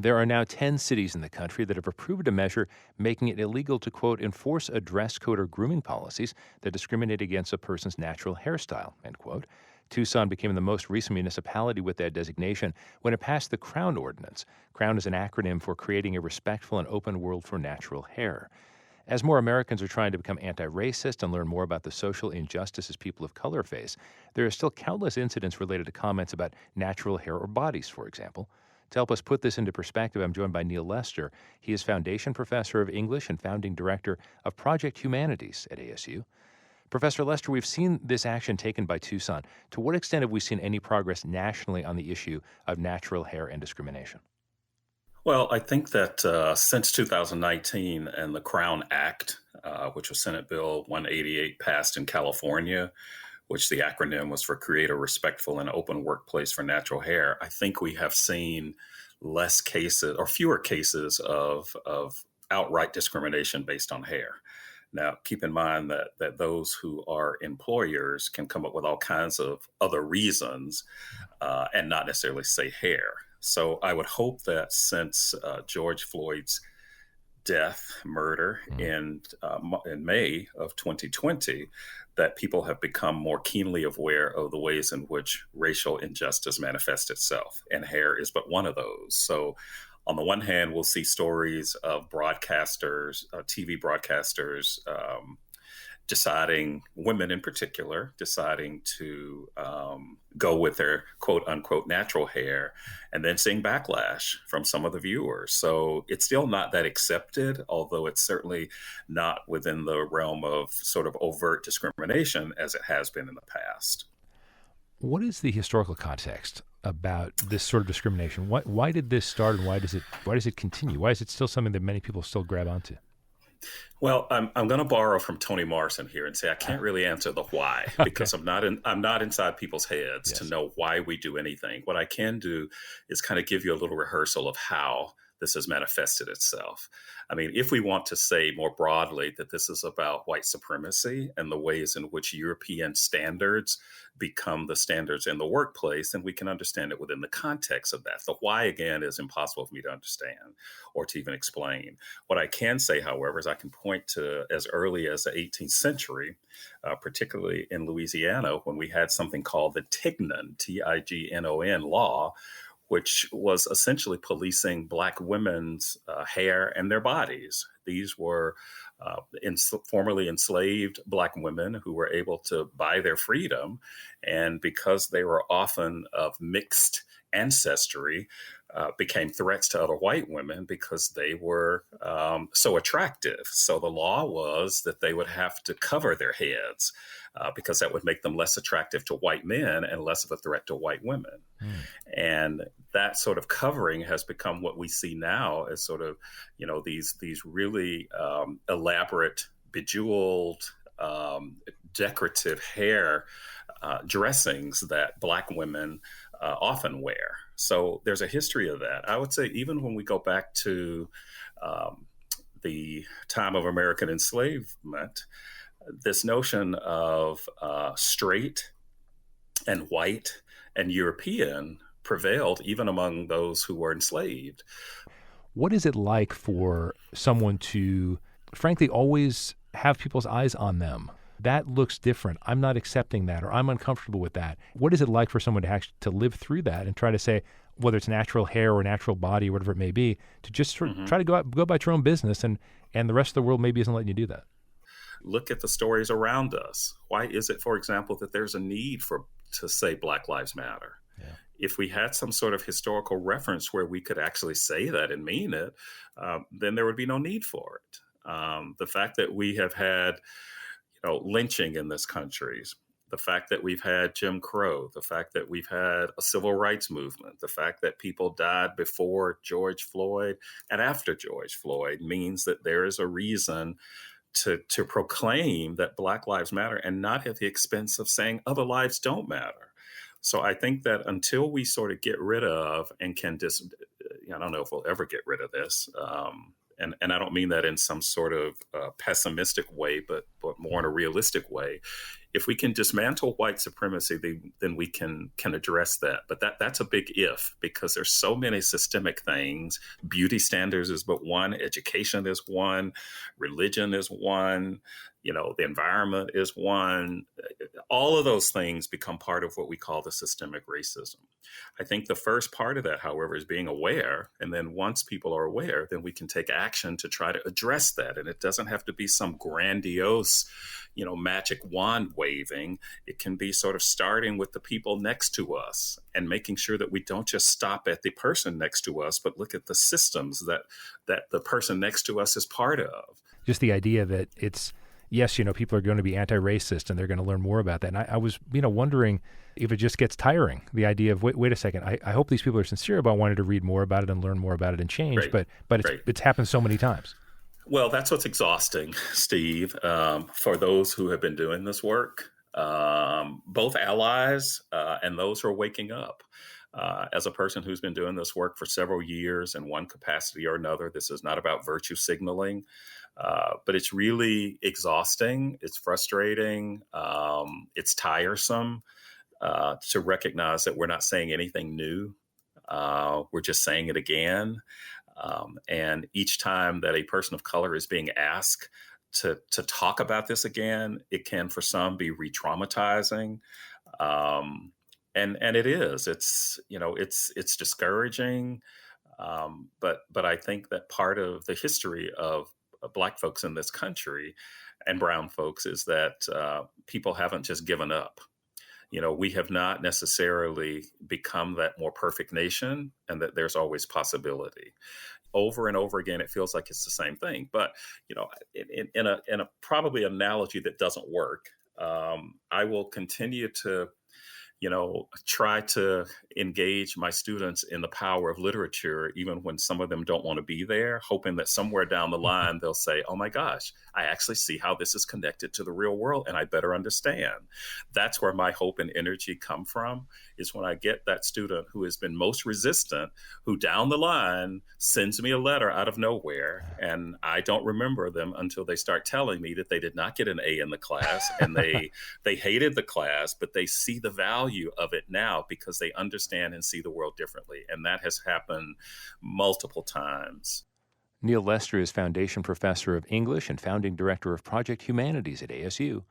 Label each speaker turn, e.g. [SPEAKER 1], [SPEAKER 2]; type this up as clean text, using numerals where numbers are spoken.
[SPEAKER 1] There are now 10 cities in the country that have approved a measure making it illegal to, quote, enforce a dress code or grooming policies that discriminate against a person's natural hairstyle, end quote. Tucson became the most recent municipality with that designation when it passed the Crown Ordinance. Crown is an acronym for creating a respectful and open world for natural hair. As more Americans are trying to become anti-racist and learn more about the social injustices people of color face, there are still countless incidents related to comments about natural hair or bodies, for example. To help us put this into perspective, I'm joined by Neil Lester. He is Foundation Professor of English and Founding Director of Project Humanities at ASU. Professor Lester, we've seen this action taken by Tucson. To what extent have we seen any progress nationally on the issue of natural hair and discrimination?
[SPEAKER 2] Well, I think that since 2019 and the Crown Act, which was Senate Bill 188 passed in California, which the acronym was for Create a Respectful and Open Workplace for Natural Hair, I think we have seen less cases or fewer cases of outright discrimination based on hair. Now, keep in mind that those who are employers can come up with all kinds of other reasons and not necessarily say hair. So I would hope that since George Floyd's murder in May of 2020, that people have become more keenly aware of the ways in which racial injustice manifests itself, and hair is but one of those. So on the one hand, we'll see stories of broadcasters, TV broadcasters, women in particular, deciding to go with their quote unquote natural hair, and then seeing backlash from some of the viewers. So it's still not that accepted, although it's certainly not within the realm of sort of overt discrimination as it has been in the past.
[SPEAKER 1] What is the historical context about this sort of discrimination? Why did this start, and why does it continue? Why is it still something that many people still grab onto?
[SPEAKER 2] Well, I'm going to borrow from Toni Morrison here and say I can't really answer the why because I'm not inside people's heads to know why we do anything. What I can do is kind of give you a little rehearsal of how this has manifested itself. I mean, if we want to say more broadly that this is about white supremacy and the ways in which European standards become the standards in the workplace, then we can understand it within the context of that. The why, again, is impossible for me to understand or to even explain. What I can say, however, is I can point to as early as the 18th century, particularly in Louisiana, when we had something called the Tignon, Tignon law, which was essentially policing Black women's hair and their bodies. These were formerly enslaved Black women who were able to buy their freedom. And because they were often of mixed ancestry, became threats to other white women because they were so attractive. So the law was that they would have to cover their heads because that would make them less attractive to white men and less of a threat to white women. And that sort of covering has become what we see now as sort of, these really elaborate, bejeweled, decorative hair dressings that Black women often wear. So there's a history of that. I would say even when we go back to the time of American enslavement, this notion of straight and white and European prevailed even among those who were enslaved.
[SPEAKER 1] What is it like for someone to, frankly, always have people's eyes on them? That looks different. I'm not accepting that, or I'm uncomfortable with that. What is it like for someone to actually to live through that and try to say, whether it's natural hair or natural body or whatever it may be, to just sort of try to go about your own business, and the rest of the world maybe isn't letting you do that?
[SPEAKER 2] Look at the stories around us. Why is it, for example, that there's a need to say Black Lives Matter? Yeah. If we had some sort of historical reference where we could actually say that and mean it, then there would be no need for it. The fact that we have had lynching in this country, the fact that we've had Jim Crow, the fact that we've had a civil rights movement, the fact that people died before George Floyd and after George Floyd means that there is a reason to proclaim that Black Lives Matter and not at the expense of saying other lives don't matter. So I think that until we sort of get rid of and I don't know if we'll ever get rid of this, and I don't mean that in some sort of pessimistic way, but more in a realistic way. If we can dismantle white supremacy, then we can address that. But that's a big if, because there's so many systemic things. Beauty standards is but one, education is one, religion is one, the environment is one. All of those things become part of what we call the systemic racism. I think the first part of that, however, is being aware. And then once people are aware, then we can take action to try to address that. And it doesn't have to be some grandiose, magic wand waving. It can be sort of starting with the people next to us and making sure that we don't just stop at the person next to us, but look at the systems that the person next to us is part of.
[SPEAKER 1] Just the idea that yes, people are going to be anti-racist and they're going to learn more about that. And I was, wondering if it just gets tiring, the idea of, wait a second, I hope these people are sincere about wanting to read more about it and learn more about it and change, but it's happened so many times.
[SPEAKER 2] Well, that's what's exhausting, Steve, for those who have been doing this work, both allies and those who are waking up. As a person who's been doing this work for several years in one capacity or another, this is not about virtue signaling, but it's really exhausting. It's frustrating. It's tiresome to recognize that we're not saying anything new. We're just saying it again. And each time that a person of color is being asked to talk about this again, it can, for some, be re-traumatizing. And it is. It's discouraging. But I think that part of the history of Black folks in this country and brown folks is that people haven't just given up. We have not necessarily become that more perfect nation, and that there's always possibility. Over and over again, it feels like it's the same thing. But in a probably analogy that doesn't work, I will continue to try to engage my students in the power of literature, even when some of them don't want to be there, hoping that somewhere down the line they'll say, oh my gosh, I actually see how this is connected to the real world and I better understand. That's where my hope and energy come from, is when I get that student who has been most resistant, who down the line sends me a letter out of nowhere, and I don't remember them until they start telling me that they did not get an A in the class and they hated the class, but they see the value of it now because they understand and see the world differently. And that has happened multiple times.
[SPEAKER 1] Neil Lester is Foundation Professor of English and Founding Director of Project Humanities at ASU.